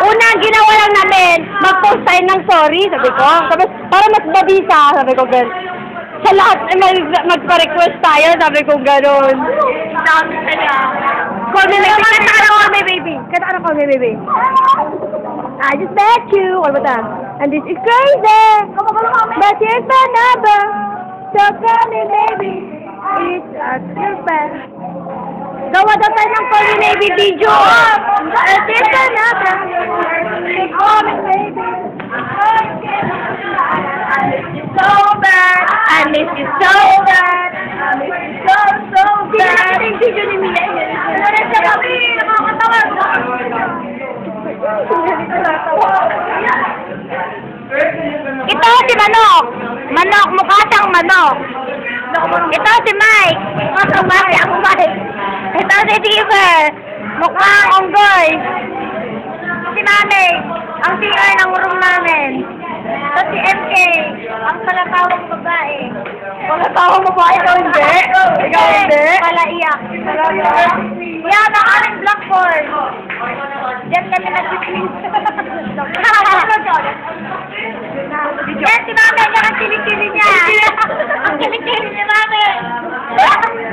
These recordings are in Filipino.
Una, ginawa lang namin, mag-post tayo ng sorry, sabi ko. Tapos, para mas mabisa, sabi ko, girl. Sa lahat, magpa-request tayo, sabi ko, gano'n. Call me baby. Kata call me baby. Kata call me baby. I just met you. What about that? And this is crazy. But here's my number. So call me baby. It's a super. Gawa daw tayo ng call me baby video. And here's my number. Call me baby. I miss you so bad. I miss you so bad. I miss you so bad. Hindi na video ni Mia. Wala siya kami. Nakakatawa. Ito si Manok. Manok, mukha siyang Manok. Ito si Mike. Mukha siyang Mike. Ako Mike. Ito si Tiver. Mukhang unggoy. Si Mami. Ang singer ng room namin. Ito si MK. Ang palatawang babae. Palatawang babae? Ikaw hindi? Ikaw hindi? Palaiyak. Yan ang aming blackboard. Diyan kami nag-tweet. Yan si Mami. Yan ang kilikili niya. Ang kilikili ni Mami.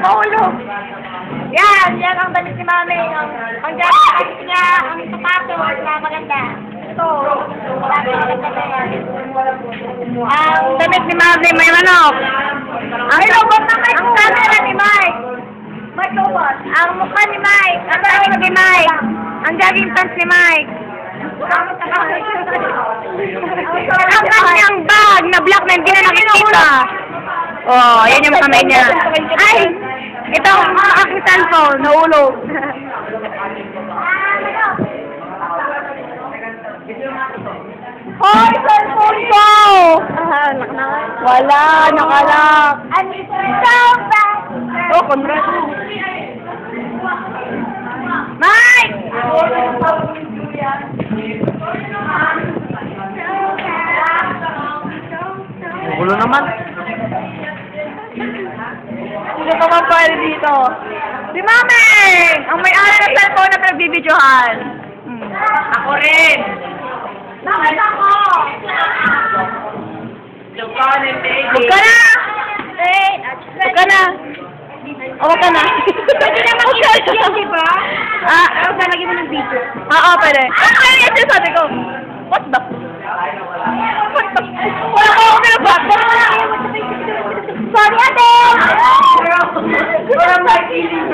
Mahulog. Yan. Yan ang damit ni Mami. Ang jacket niya. Ang sapatos na maganda. Ito. Ang damit ni Mami may manok. Ang robot na may ang camera ni Mike. Mike robot. Ang mukha ni Mike. Ang damit ni Mike. Ang jogging pants ni Mike. Ang kanyang bag na black na hindi na nakikita. Oh, yan yung kamay niya. Ay! Ito ang aking cellphone. Nahulog. Hoy, cellphone ko! Wala, nakalak. And it's so bad. Oh, congrats. Mike! Ulo naman. Sino ka man pwede dito? Si Mami! Ang may-ari ng cellphone na pinagbibidyohan. Ako rin. Bakit ako? Huwag ka na! Huwag ka na! Huwag ka na! Pwede na mag-video, di ba? Huwag ka lagi mo ng video. Oo, pwede. Ay, ito sabi ko. What the? Wala ko ako nilabak. Sorry, ate! Parang nakikilig.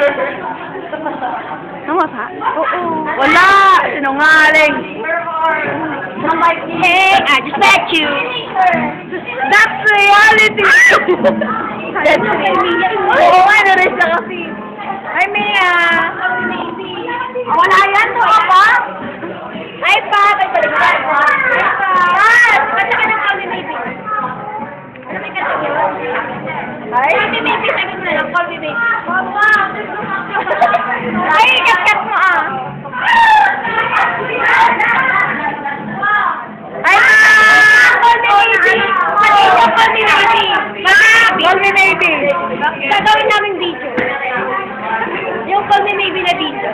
Tama pa? Oo. Wala! Sinungaling! Hey, I just met you! That's reality! That's reality! Oo, ano rin siya kasi. Ay, Mia! Wala yan, no? Pa? Ay, pa! Ay, balikan! Ay, pa! Ba't ka ng call me maybe? Ano may kasi yun? Ay, call me maybe. Sabi mo na lang, call me maybe. Ay, kat-kat mo ah! Ay, call me maybe! Call me maybe! Call me maybe! Gagawin namin video. Yung call me maybe na video.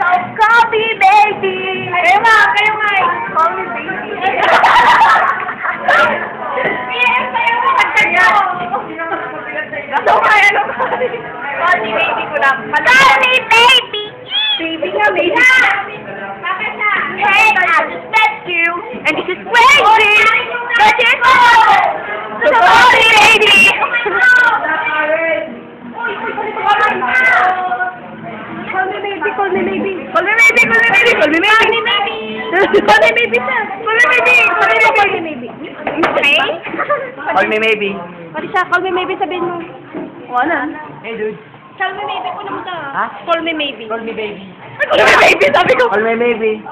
So, call me baby! Kayo nga! Call me baby! Yes, kayo nga! So, kaya call me baby ko lang. Call me baby! Baby nga, baby! Bakit na? Hey, I just met you! And this is crazy! But it's all! So, call me baby! Call me baby, call me baby. Call me baby, call me baby, call me baby. Call me baby, sir. Call me baby, call me baby. Okay? Call me maybe. Pati siya, call me maybe sabihin mo. Wala. Hey, dude. Call me maybe ko naman ta. Ha? Call me maybe. Call me baby. Call me baby, sabi ko. Call me maybe.